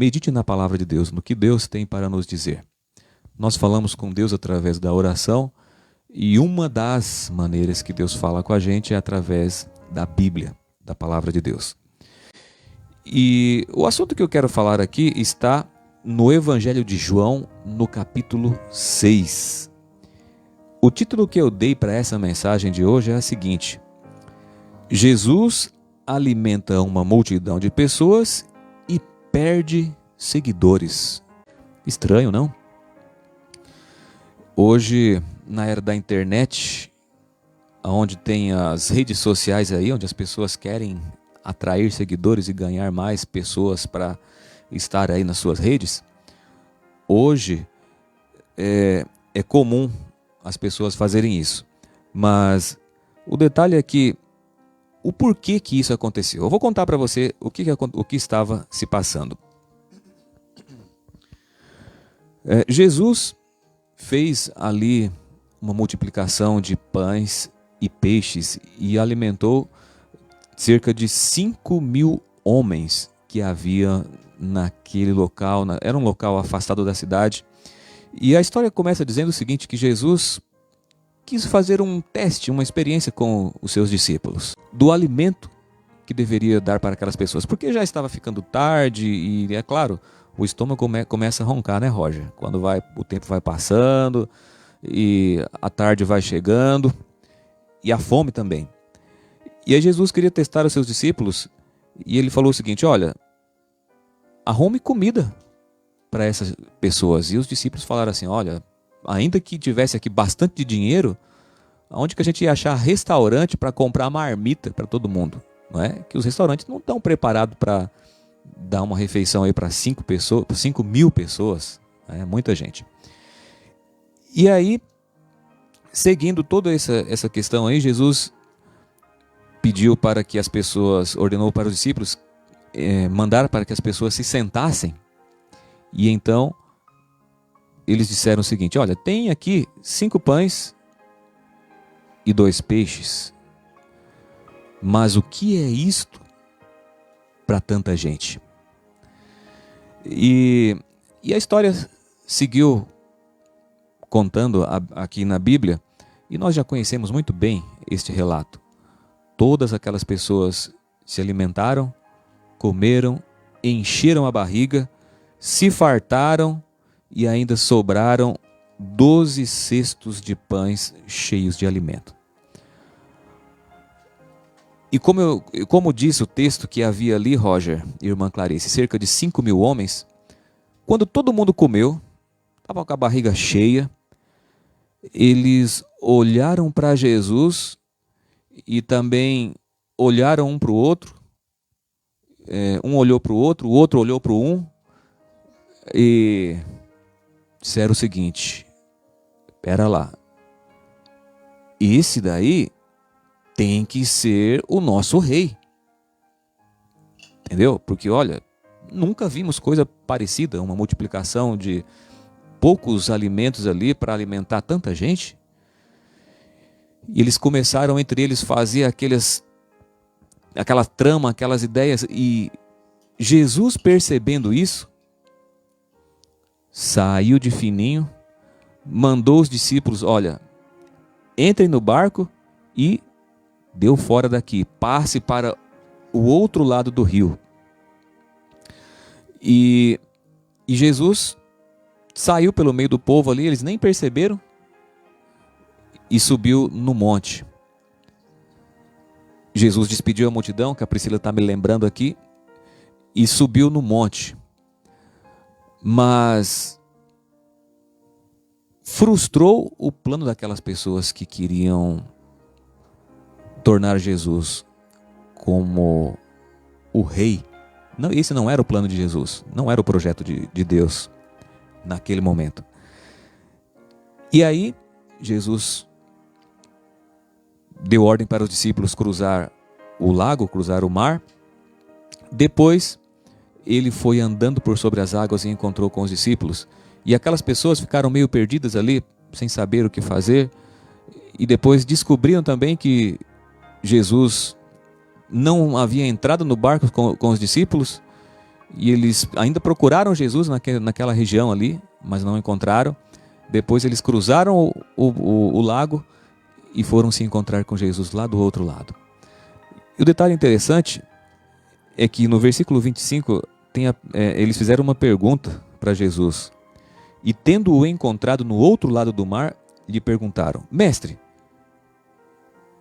medite na palavra de Deus, no que Deus tem para nos dizer. Nós falamos com Deus através da oração e uma das maneiras que Deus fala com a gente é através da Bíblia, da palavra de Deus. E o assunto que eu quero falar aqui está no Evangelho de João, no capítulo 6. O título que eu dei para essa mensagem de hoje é a seguinte: Jesus alimenta uma multidão de pessoas e perde seguidores. Estranho, não? Hoje, na era da internet, onde tem as redes sociais aí, onde as pessoas querem atrair seguidores e ganhar mais pessoas para estar aí nas suas redes, hoje é comum as pessoas fazerem isso. Mas o detalhe é que o porquê que isso aconteceu. Eu vou contar para você o que estava se passando. Jesus fez ali uma multiplicação de pães e peixes e alimentou cerca de 5.000 homens que havia naquele local. Era um local afastado da cidade. E a história começa dizendo o seguinte, que Jesus quis fazer um teste, uma experiência com os seus discípulos, do alimento que deveria dar para aquelas pessoas, porque já estava ficando tarde e, é claro, o estômago começa a roncar, né, Roger? Quando o tempo vai passando e a tarde vai chegando e a fome também. E aí Jesus queria testar os seus discípulos e ele falou o seguinte: olha, arrume comida para essas pessoas. E os discípulos falaram assim: olha, ainda que tivesse aqui bastante dinheiro, aonde que a gente ia achar restaurante para comprar marmita para todo mundo? Não é? Que os restaurantes não estão preparados para dar uma refeição aí para 5.000 pessoas. É muita gente. E aí, seguindo toda essa questão aí, Jesus pediu para que as pessoas, ordenou para os discípulos, mandar para que as pessoas se sentassem. E então eles disseram o seguinte: olha, tem aqui 5 pães e 2 peixes, mas o que é isto para tanta gente? E a história seguiu contando aqui na Bíblia, e nós já conhecemos muito bem este relato. Todas aquelas pessoas se alimentaram, comeram, encheram a barriga, se fartaram e ainda sobraram 12 cestos de pães cheios de alimento. E como diz o texto que havia ali, Roger e irmã Clarice, cerca de 5.000 homens, quando todo mundo comeu, estava com a barriga cheia, eles olharam para Jesus e também olharam um para o outro. Um olhou para o outro olhou para um e disseram o seguinte: espera lá, esse daí tem que ser o nosso rei. Entendeu? Porque olha, nunca vimos coisa parecida, uma multiplicação de poucos alimentos ali para alimentar tanta gente. E eles começaram entre eles a fazer aquela trama, aquelas ideias, e Jesus, percebendo isso, saiu de fininho, mandou os discípulos: olha, entrem no barco e deu fora daqui, passe para o outro lado do rio. E Jesus saiu pelo meio do povo ali, eles nem perceberam, e subiu no monte. Jesus despediu a multidão, que a Priscila está me lembrando aqui, e subiu no monte. Mas frustrou o plano daquelas pessoas que queriam tornar Jesus como o rei. Não, esse não era o plano de Jesus, não era o projeto de Deus naquele momento. E aí Jesus deu ordem para os discípulos cruzar o lago, cruzar o mar. Depois ele foi andando por sobre as águas e encontrou com os discípulos. E aquelas pessoas ficaram meio perdidas ali, sem saber o que fazer. E depois descobriram também que Jesus não havia entrado no barco com os discípulos. e eles ainda procuraram Jesus naquela região ali, mas não encontraram. Depois eles cruzaram o lago e foram se encontrar com Jesus lá do outro lado. E o detalhe interessante é que no versículo 25 eles fizeram uma pergunta para Jesus. E tendo-o encontrado no outro lado do mar, lhe perguntaram: Mestre,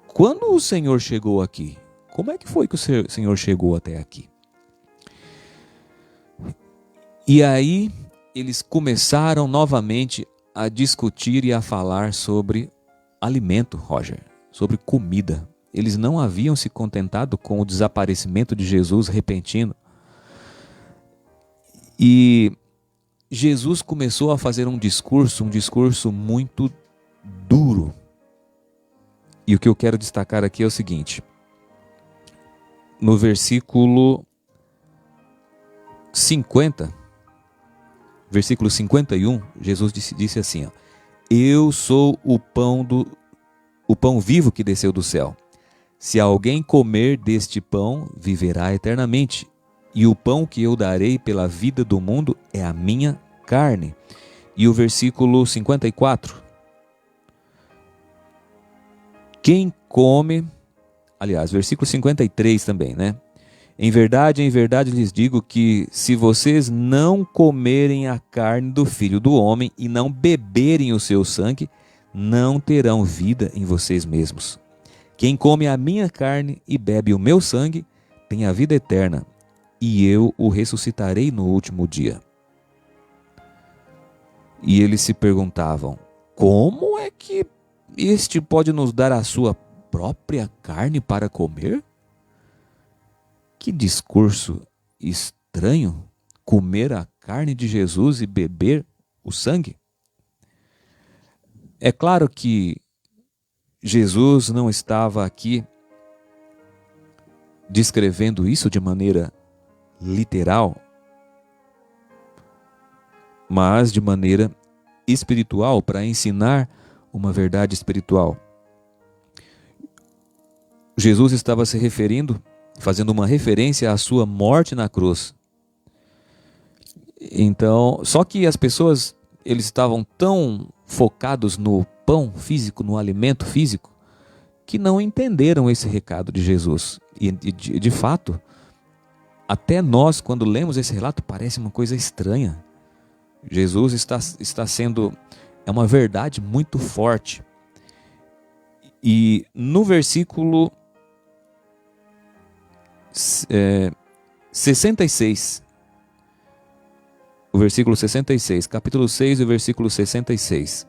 quando o Senhor chegou aqui? Como é que foi que o Senhor chegou até aqui? E aí eles começaram novamente a discutir e a falar sobre alimento, Roger, sobre comida. Eles não haviam se contentado com o desaparecimento de Jesus repentino. E Jesus começou a fazer um discurso muito duro. E o que eu quero destacar aqui é o seguinte: no versículo 50, versículo 51, Jesus disse assim: ó, eu sou o pão vivo que desceu do céu. Se alguém comer deste pão, viverá eternamente. E o pão que eu darei pela vida do mundo é a minha carne. E o versículo 54. Quem come... Aliás, versículo 53 também, né? Em verdade lhes digo que se vocês não comerem a carne do Filho do Homem e não beberem o seu sangue, não terão vida em vocês mesmos. Quem come a minha carne e bebe o meu sangue tem a vida eterna, e eu o ressuscitarei no último dia. E eles se perguntavam: como é que este pode nos dar a sua própria carne para comer? Que discurso estranho, comer a carne de Jesus e beber o sangue. É claro que Jesus não estava aqui descrevendo isso de maneira literal, mas de maneira espiritual, para ensinar uma verdade espiritual. Jesus estava se referindo, fazendo uma referência à sua morte na cruz. Então, só que as pessoas, eles estavam tão focados no pão físico, no alimento físico, que não entenderam esse recado de Jesus. E de fato, até nós, quando lemos esse relato, parece uma coisa estranha. Jesus está sendo... É uma verdade muito forte. E no versículo 66, o versículo 66, capítulo 6, o versículo 66.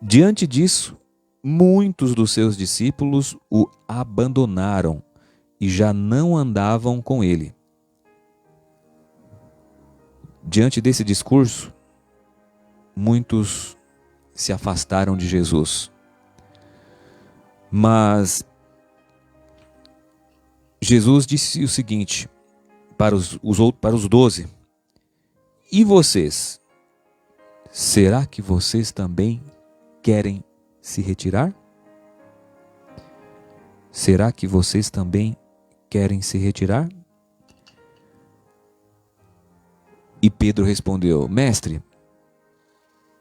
Diante disso, muitos dos seus discípulos o abandonaram e já não andavam com ele. Diante desse discurso, muitos se afastaram de Jesus. Mas Jesus disse o seguinte para os 12: e vocês? Será que vocês também querem se retirar? Será que vocês também querem se retirar? E Pedro respondeu: Mestre,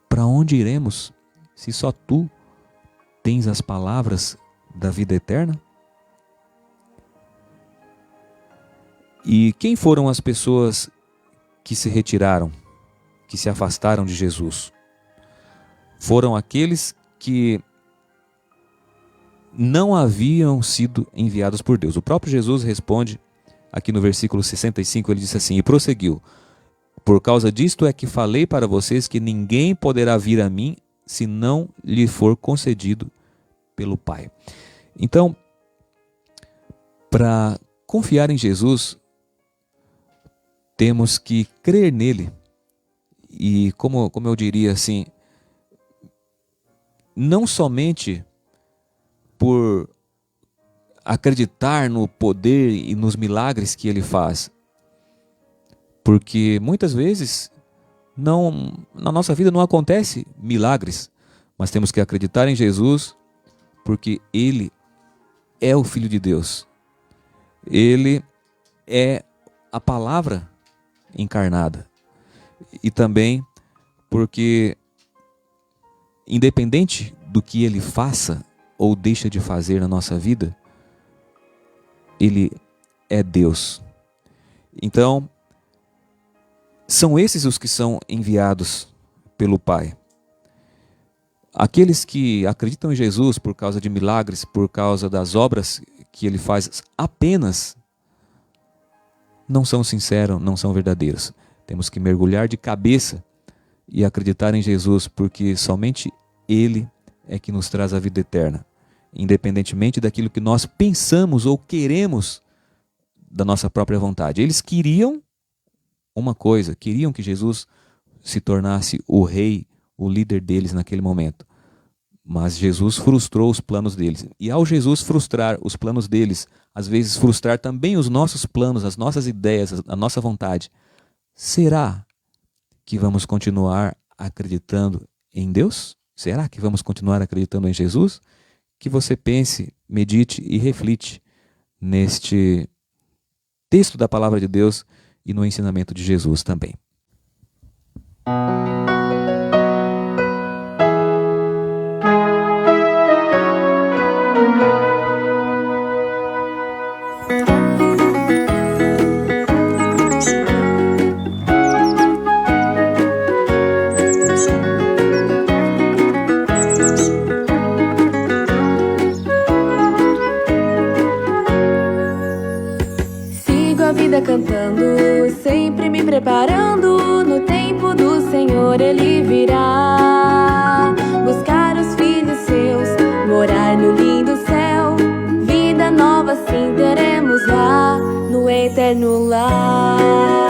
para onde iremos, se só tu tens as palavras da vida eterna? E quem foram as pessoas que se retiraram, que se afastaram de Jesus? Foram aqueles que não haviam sido enviados por Deus. O próprio Jesus responde aqui no versículo 65, ele disse assim, e prosseguiu: por causa disto é que falei para vocês que ninguém poderá vir a mim se não lhe for concedido pelo Pai. Então, para confiar em Jesus, temos que crer nele. E como eu diria assim, não somente por acreditar no poder e nos milagres que ele faz, porque muitas vezes na nossa vida não acontece milagres, mas temos que acreditar em Jesus, porque ele é o Filho de Deus. Ele é a palavra encarnada. E também porque, independente do que Ele faça ou deixa de fazer na nossa vida, Ele é Deus. Então, são esses os que são enviados pelo Pai. Aqueles que acreditam em Jesus por causa de milagres, por causa das obras que Ele faz apenas, não são sinceros, não são verdadeiros. Temos que mergulhar de cabeça e acreditar em Jesus, porque somente Ele é que nos traz a vida eterna, independentemente daquilo que nós pensamos ou queremos da nossa própria vontade. Eles queriam uma coisa, queriam que Jesus se tornasse o rei, o líder deles naquele momento. Mas Jesus frustrou os planos deles. E ao Jesus frustrar os planos deles, às vezes frustrar também os nossos planos, as nossas ideias, a nossa vontade, será que vamos continuar acreditando em Deus? Será que vamos continuar acreditando em Jesus? Que você pense, medite e reflite neste texto da palavra de Deus e no ensinamento de Jesus também. Cantando, sempre me preparando, no tempo do Senhor Ele virá buscar os filhos seus, morar no lindo céu, vida nova sim teremos lá, no eterno lar.